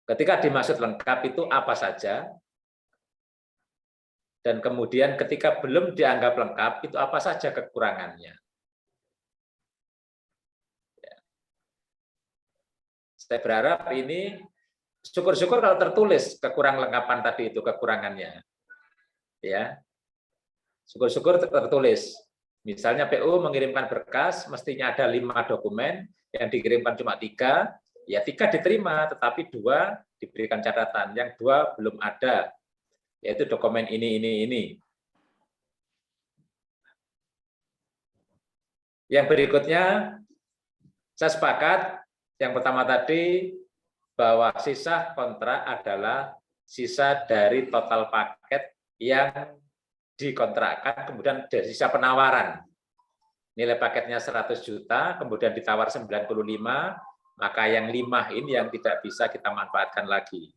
ketika dimaksud lengkap itu apa saja, dan kemudian ketika belum dianggap lengkap itu apa saja kekurangannya. Ya. Saya berharap ini syukur-syukur kalau tertulis kekurang lengkapan tadi itu kekurangannya. Ya. Syukur-syukur tertulis. Misalnya PU mengirimkan berkas, mestinya ada 5 dokumen, yang dikirimkan cuma 3, ya 3 diterima, tetapi 2 diberikan catatan, yang 2 belum ada, yaitu dokumen ini. Yang berikutnya, saya sepakat, yang pertama tadi, bahwa sisa kontrak adalah sisa dari total paket yang dikontrakkan, kemudian dari sisa penawaran. Nilai paketnya 100 juta, kemudian ditawar 95, maka yang 5 ini yang tidak bisa kita manfaatkan lagi.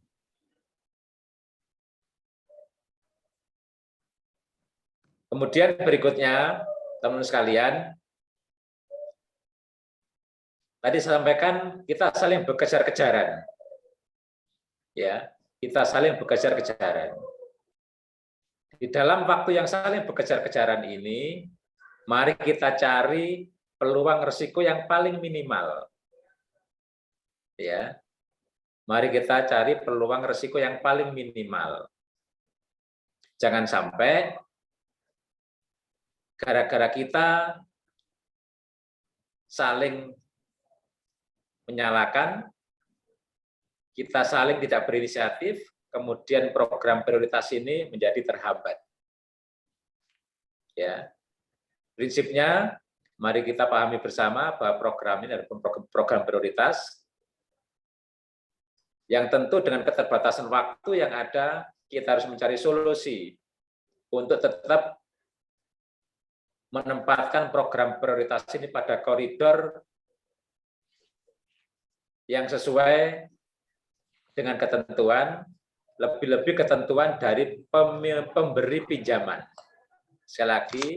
Kemudian berikutnya, teman-teman sekalian, tadi saya sampaikan kita saling berkejar-kejaran. Ya, kita saling berkejar-kejaran. Di dalam waktu yang saling berkejar-kejaran ini, mari kita cari peluang risiko yang paling minimal. Ya. Mari kita cari peluang risiko yang paling minimal. Jangan sampai gara-gara kita saling menyalahkan, kita saling tidak berinisiatif, kemudian program prioritas ini menjadi terhambat. Ya. Prinsipnya, mari kita pahami bersama bahwa program ini adalah program prioritas yang tentu dengan keterbatasan waktu yang ada, kita harus mencari solusi untuk tetap menempatkan program prioritas ini pada koridor yang sesuai dengan ketentuan, lebih-lebih ketentuan dari pemberi pinjaman. Sekali lagi,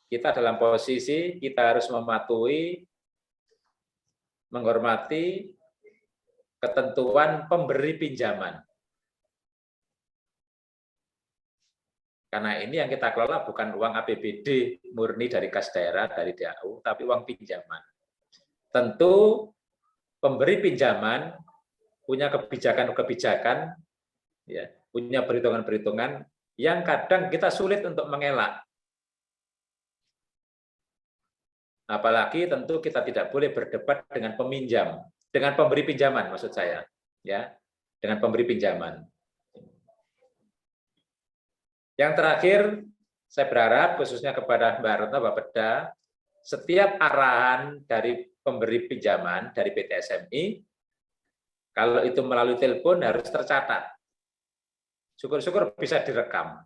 kita dalam posisi kita harus mematuhi, menghormati ketentuan pemberi pinjaman. Karena ini yang kita kelola bukan uang APBD murni dari kas daerah, dari DAU, tapi uang pinjaman. Tentu pemberi pinjaman punya kebijakan-kebijakan, ya, punya perhitungan-perhitungan yang kadang kita sulit untuk mengelak. Apalagi tentu kita tidak boleh berdebat dengan peminjam, dengan pemberi pinjaman maksud saya, ya, dengan pemberi pinjaman. Yang terakhir, saya berharap khususnya kepada Mbak Retno, Mbak Beda, setiap arahan dari pemberi pinjaman dari PT SMI, kalau itu melalui telepon harus tercatat. Syukur-syukur bisa direkam.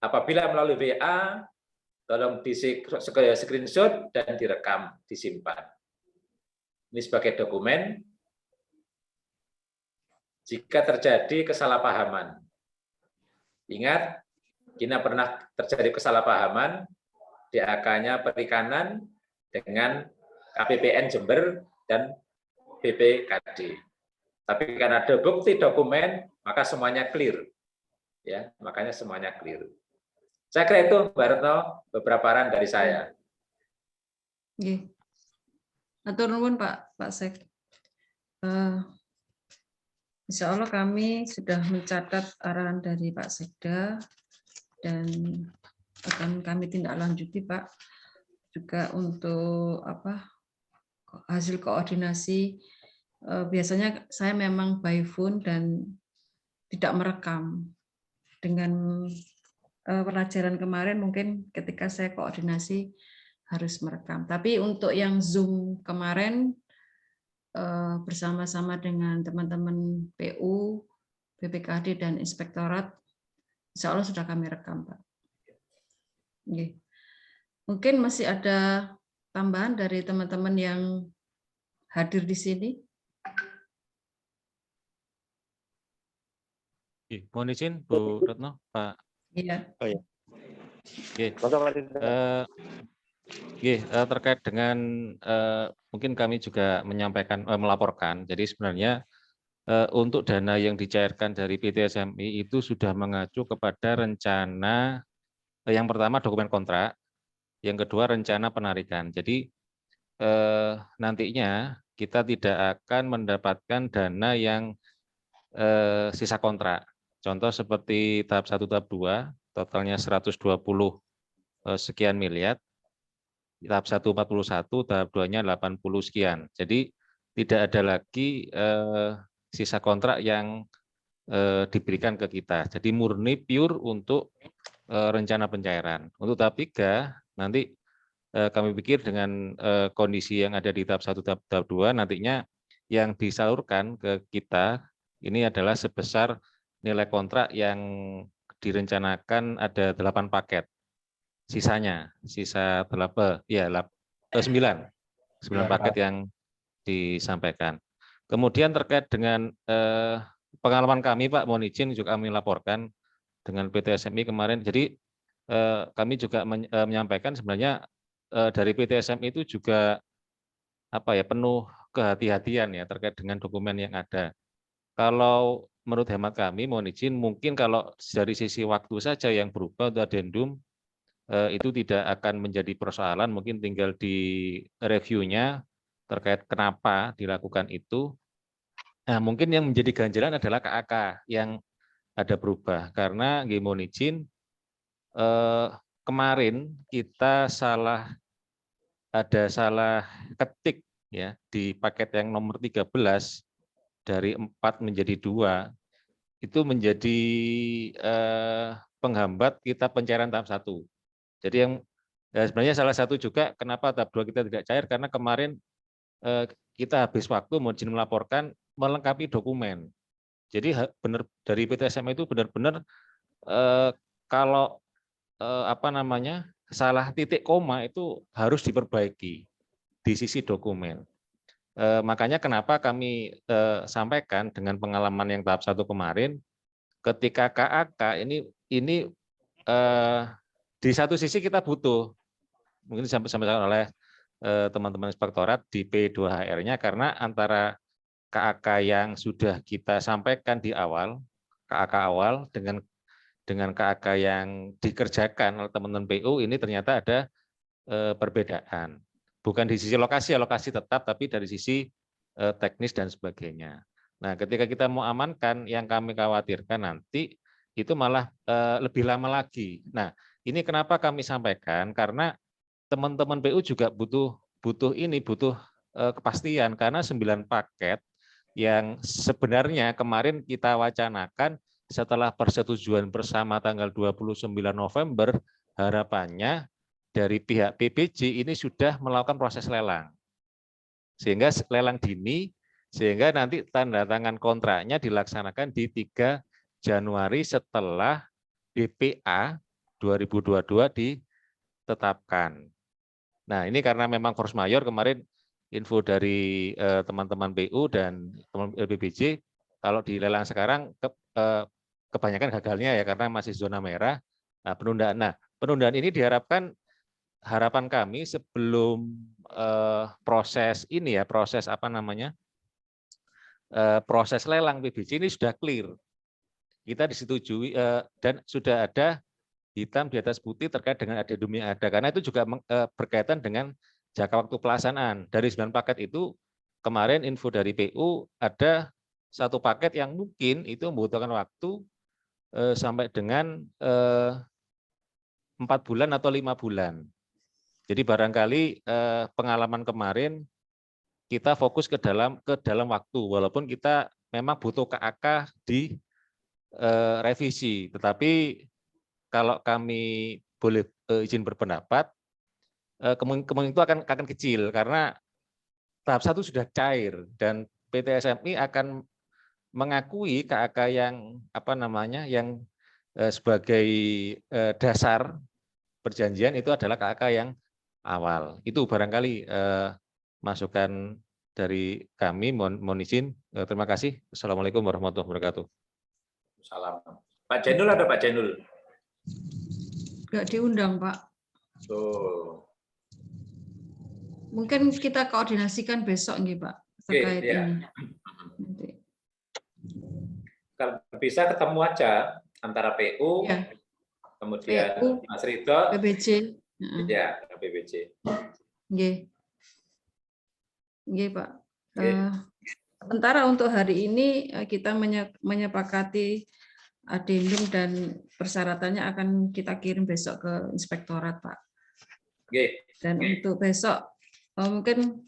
Apabila melalui WA, tolong di screenshot dan direkam, disimpan. Ini sebagai dokumen. Jika terjadi kesalahpahaman, ingat, kita pernah terjadi kesalahpahaman, DAK-nya Perikanan dengan KPPN Jember dan BPKD. Tapi karena ada bukti dokumen, maka semuanya clear. Ya, makanya semuanya clear. Saya kira itu, Mbak Retno, beberapa saran dari saya. Nggih. Atur nuwun Pak Sek. Insya Allah kami sudah mencatat arahan dari Pak Sekda dan akan kami tindak lanjuti Pak, juga untuk hasil koordinasi. Biasanya saya memang by phone dan tidak merekam. Dengan pelajaran kemarin mungkin ketika saya koordinasi harus merekam. Tapi untuk yang Zoom kemarin bersama-sama dengan teman-teman PU, BPKD dan Inspektorat, insya Allah sudah kami rekam, Pak. Oke. Mungkin masih ada tambahan dari teman-teman yang hadir di sini. Mohon izin Bu Retno, Pak. Iya. Oh ya. Oke. Terkait dengan mungkin kami juga menyampaikan melaporkan. Jadi sebenarnya untuk dana yang dicairkan dari PT SMI itu sudah mengacu kepada rencana yang pertama dokumen kontrak, yang kedua rencana penarikan. Jadi nantinya kita tidak akan mendapatkan dana yang sisa kontrak. Contoh seperti tahap 1, tahap 2, totalnya 120 sekian miliar. Tahap 1 41, tahap 2-nya 80 sekian. Jadi tidak ada lagi sisa kontrak yang diberikan ke kita. Jadi murni pure untuk rencana pencairan. Untuk tahap 3 nanti kami pikir dengan kondisi yang ada di tahap 1, tahap 2 nantinya yang disalurkan ke kita ini adalah sebesar nilai kontrak yang direncanakan ada 8 paket. Sisanya, sisa 9 paket yang disampaikan. Kemudian terkait dengan pengalaman kami, Pak, mohon izin juga kami laporkan dengan PT SMI kemarin. Jadi kami juga menyampaikan sebenarnya dari PT SMI itu juga penuh kehati-hatian ya terkait dengan dokumen yang ada. Kalau menurut hemat kami, mohon izin, mungkin kalau dari sisi waktu saja yang berubah untuk adendum itu tidak akan menjadi persoalan, mungkin tinggal di reviewnya terkait kenapa dilakukan itu. Nah, mungkin yang menjadi ganjalan adalah KAK yang ada berubah, karena mohon izin, kemarin kita ada salah ketik ya di paket yang nomor 13 dari 4 menjadi 2, itu menjadi penghambat kita pencairan tahap 1. Jadi yang sebenarnya salah satu juga kenapa tahap 2 kita tidak cair, karena kemarin kita habis waktu mau izin melaporkan melengkapi dokumen. Jadi benar dari PT SMI itu benar-benar kalau salah titik koma itu harus diperbaiki di sisi dokumen. Makanya kenapa kami sampaikan dengan pengalaman yang tahap 1 kemarin, ketika KAK ini di satu sisi kita butuh, mungkin disampaikan oleh teman-teman inspektorat di P2HR-nya, karena antara KAK yang sudah kita sampaikan di awal, KAK awal dengan KAK yang dikerjakan oleh teman-teman PU ini ternyata ada perbedaan. Bukan di sisi lokasi tetap, tapi dari sisi teknis dan sebagainya. Nah, ketika kita mau amankan, yang kami khawatirkan nanti itu malah lebih lama lagi. Nah, ini kenapa kami sampaikan, karena teman-teman PU juga butuh kepastian, karena 9 paket yang sebenarnya kemarin kita wacanakan setelah persetujuan bersama tanggal 29 November, harapannya dari pihak PBJ ini sudah melakukan proses lelang. Sehingga lelang dini, sehingga nanti tanda tangan kontraknya dilaksanakan di 3 Januari setelah BPA 2022 ditetapkan. Nah, ini karena memang force majeure kemarin info dari teman-teman PU dan teman PBJ, kalau di lelang sekarang kebanyakan gagalnya ya karena masih zona merah. Nah, penundaan ini diharapkan, harapan kami sebelum proses proses lelang PBJ ini sudah clear. Kita disetujui dan sudah ada hitam di atas putih terkait dengan adendum yang ada, karena itu juga berkaitan dengan jangka waktu pelaksanaan. Dari 9 paket itu kemarin info dari PU ada 1 paket yang mungkin itu membutuhkan waktu sampai dengan 4 bulan atau 5 bulan. Jadi barangkali pengalaman kemarin kita fokus ke dalam waktu, walaupun kita memang butuh KAK di revisi, tetapi kalau kami boleh izin berpendapat, kemungkinan itu akan kecil karena tahap 1 sudah cair dan PT SMI akan mengakui KAK yang yang sebagai dasar perjanjian itu adalah KAK yang awal. Itu barangkali masukan dari kami. Mohon izin. Terima kasih. Assalamualaikum warahmatullahi wabarakatuh. Salam. Pak Jenul ada Pak Jenul? Nggak diundang, Pak. Tuh. Mungkin kita koordinasikan besok nih, Pak, terkait ya. ini. Nanti. Kalau bisa ketemu aja antara PU, Ya. kemudian PU, Mas Ridho, PBJ. ya, PBJ. Nggih. Nggih, Pak. Oke. Sementara untuk hari ini kita menyepakati adendum dan persyaratannya akan kita kirim besok ke inspektorat, Pak. Oke. Dan untuk besok mungkin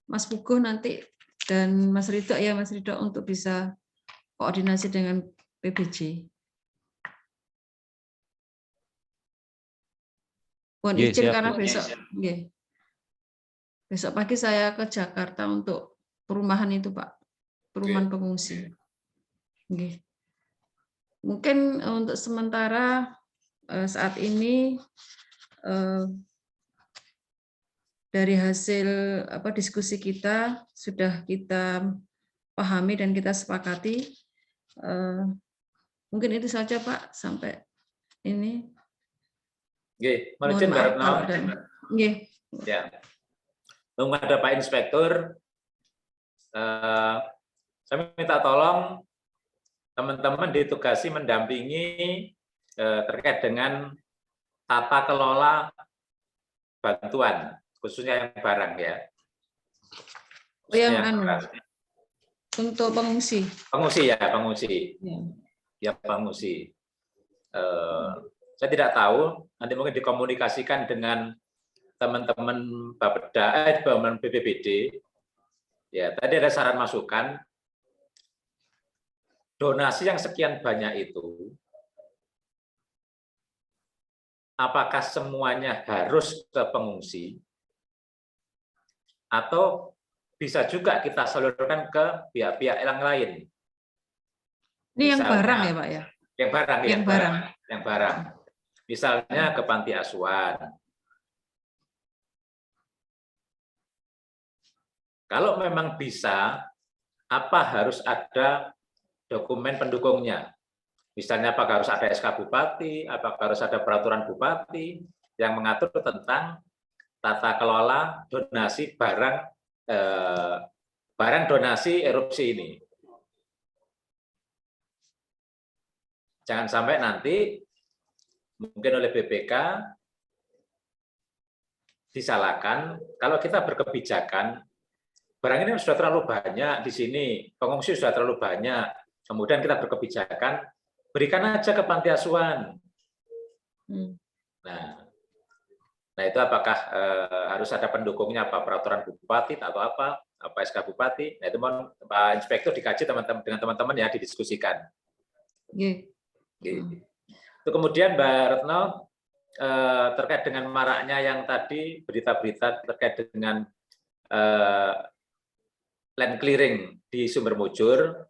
Mas Puguh nanti dan Mas Ridho ya, Mas Ridho untuk bisa koordinasi dengan PBJ. Mohon Nggih, izin siap, karena Bu. besok, nggih. Besok pagi saya ke Jakarta untuk perumahan itu, Pak, perumahan pengungsi. Nggih. Mungkin untuk sementara saat ini dari hasil diskusi kita sudah kita pahami dan kita sepakati. Mungkin itu saja, Pak, sampai ini. Oke, Mohon maaf kalau ada. Nggih. Ya. Tunggu ada Pak Inspektur. Saya minta tolong teman-teman ditugasi mendampingi terkait dengan tata kelola bantuan, khususnya yang barang ya. Untuk pengungsi. Pengungsi ya, pengungsi. Ya, pengungsi. Saya tidak tahu, nanti mungkin dikomunikasikan dengan teman-teman Bapeda, teman-teman BPBD. Ya, tadi ada saran masukan. Donasi yang sekian banyak itu, apakah semuanya harus ke pengungsi? Atau bisa juga kita salurkan ke pihak-pihak yang lain? Ini yang barang ya, Pak ya? Yang barang, yang barang. Misalnya ke panti asuhan. Kalau memang bisa, apa harus ada dokumen pendukungnya? Misalnya apakah harus ada SK Bupati, apakah harus ada peraturan Bupati yang mengatur tentang tata kelola donasi barang donasi erupsi ini. Jangan sampai nanti mungkin oleh BPK disalahkan kalau kita berkebijakan barang ini sudah terlalu banyak di sini, pengungsi sudah terlalu banyak, kemudian kita berkebijakan berikan aja ke panti asuhan. Nah itu apakah harus ada pendukungnya, apa peraturan Bupati atau apa SK Bupati? Nah itu mohon Pak Inspektur dikaji dengan teman-teman ya, didiskusikan. Itu kemudian Mbak Retno terkait dengan maraknya yang tadi berita-berita terkait dengan land clearing di Sumber Mujur,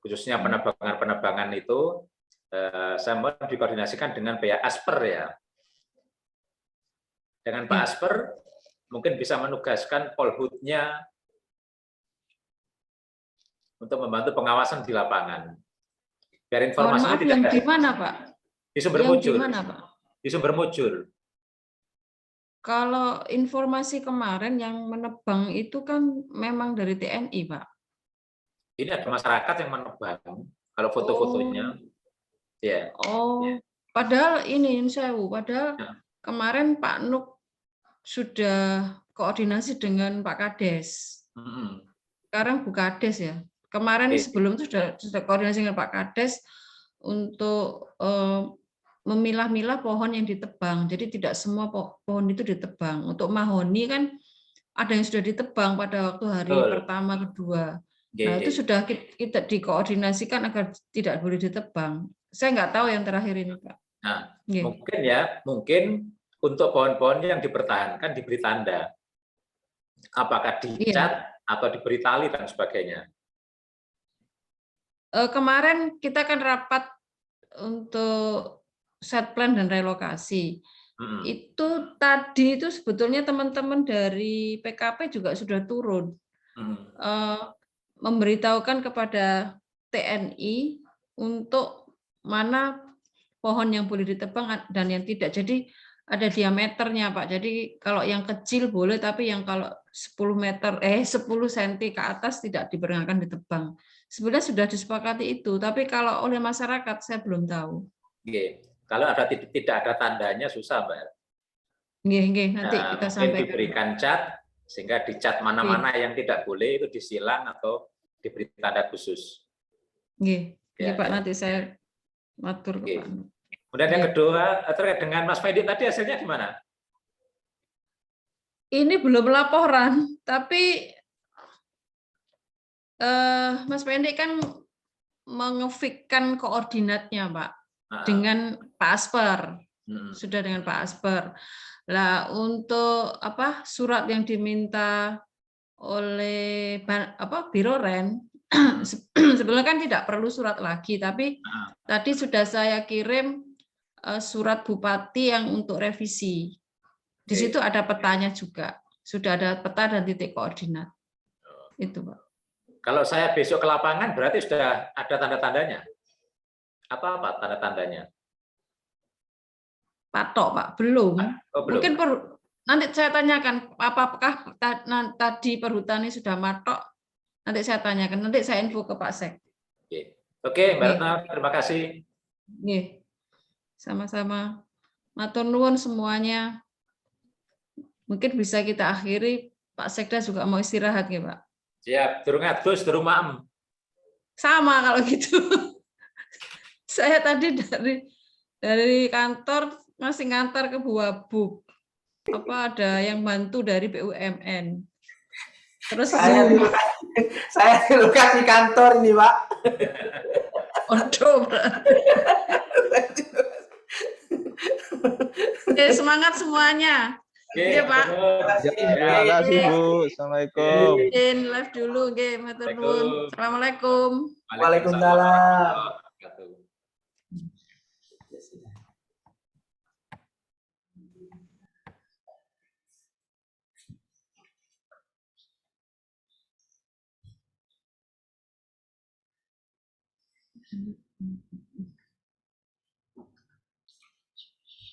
khususnya penebangan itu, saya mohon dikoordinasikan dengan pihak Asper ya. Dengan Pak Asper mungkin bisa menugaskan Polhutnya untuk membantu pengawasan di lapangan. Biar informasinya tidak yang di mana, Pak? Di Sumber Mujur. Di mana, Pak? Di Sumber Mujur. Kalau informasi kemarin yang menebang itu kan memang dari TNI, Pak. Ini ada masyarakat yang menebang. Kalau foto-fotonya, ya. Padahal ini Sewu. Padahal kemarin Pak Nuk sudah koordinasi dengan Pak Kades. Sekarang Bu Kades ya. Kemarin sebelum itu sudah koordinasi dengan Pak Kades untuk memilah-milah pohon yang ditebang. Jadi tidak semua pohon itu ditebang. Untuk mahoni kan ada yang sudah ditebang pada waktu hari pertama, kedua. Nah itu sudah kita dikoordinasikan agar tidak boleh ditebang. Saya nggak tahu yang terakhir ini, Pak. Nah, mungkin untuk pohon-pohon yang dipertahankan diberi tanda. Apakah dicat atau diberi tali dan sebagainya. Kemarin kita kan rapat untuk set plan dan relokasi. Itu tadi itu sebetulnya teman-teman dari PKP juga sudah turun. Memberitahukan kepada TNI untuk mana pohon yang boleh ditebang dan yang tidak. Jadi ada diameternya, Pak. Jadi kalau yang kecil boleh, tapi yang kalau 10 cm ke atas tidak diperkenankan ditebang. Sebenarnya sudah disepakati itu, tapi kalau oleh masyarakat saya belum tahu. Oke. Kalau ada tidak ada tandanya susah, Mbak. Nggih, nanti Nah, kita mungkin sampaikan. diberikan cat sehingga di cat mana-mana yang tidak boleh itu disilang atau diberi tanda khusus. Nggih, Ya, Pak, ya. nanti saya matur ke Oke. Pak. Kemudian yang Iya. kedua terkait dengan Mas Fendi tadi hasilnya gimana? Ini belum laporan, tapi Mas Pendi kan mengefikkan koordinatnya, Pak, dengan Pak Asper. Sudah dengan Pak Asper. Lah untuk surat yang diminta oleh Biro Ren sebenarnya kan tidak perlu surat lagi, tapi tadi sudah saya kirim surat Bupati yang untuk revisi. Di situ ada petanya juga. Sudah ada peta dan titik koordinat. Itu, Pak. Kalau saya besok ke lapangan berarti sudah ada tanda-tandanya. Apa tanda-tandanya? Patok, Pak, belum. Oh, belum. Mungkin nanti saya tanyakan apakah tadi Perhutani sudah matok. Nanti saya tanyakan, nanti saya info ke Pak Sek. Oke, Mbak Retno, terima kasih. Nggih. Sama-sama. Matur nuwun semuanya. Mungkin bisa kita akhiri. Pak Sekda juga mau istirahat ya, Pak. Siap, durung adus, durung maem. Sama kalau gitu. Saya tadi dari kantor masih ngantar ke Buabuk. Ada yang bantu dari BUMN. Terus saya di lokasi kantor ini, Pak. Waduh. Semangat semuanya. Iya, Pak. Terima kasih, Bu. Assalamualaikum. Live dulu, nggih, matur nuwun. Assalamualaikum. Waalaikumsalam.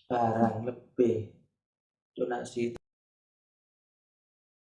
Barang lebih donasi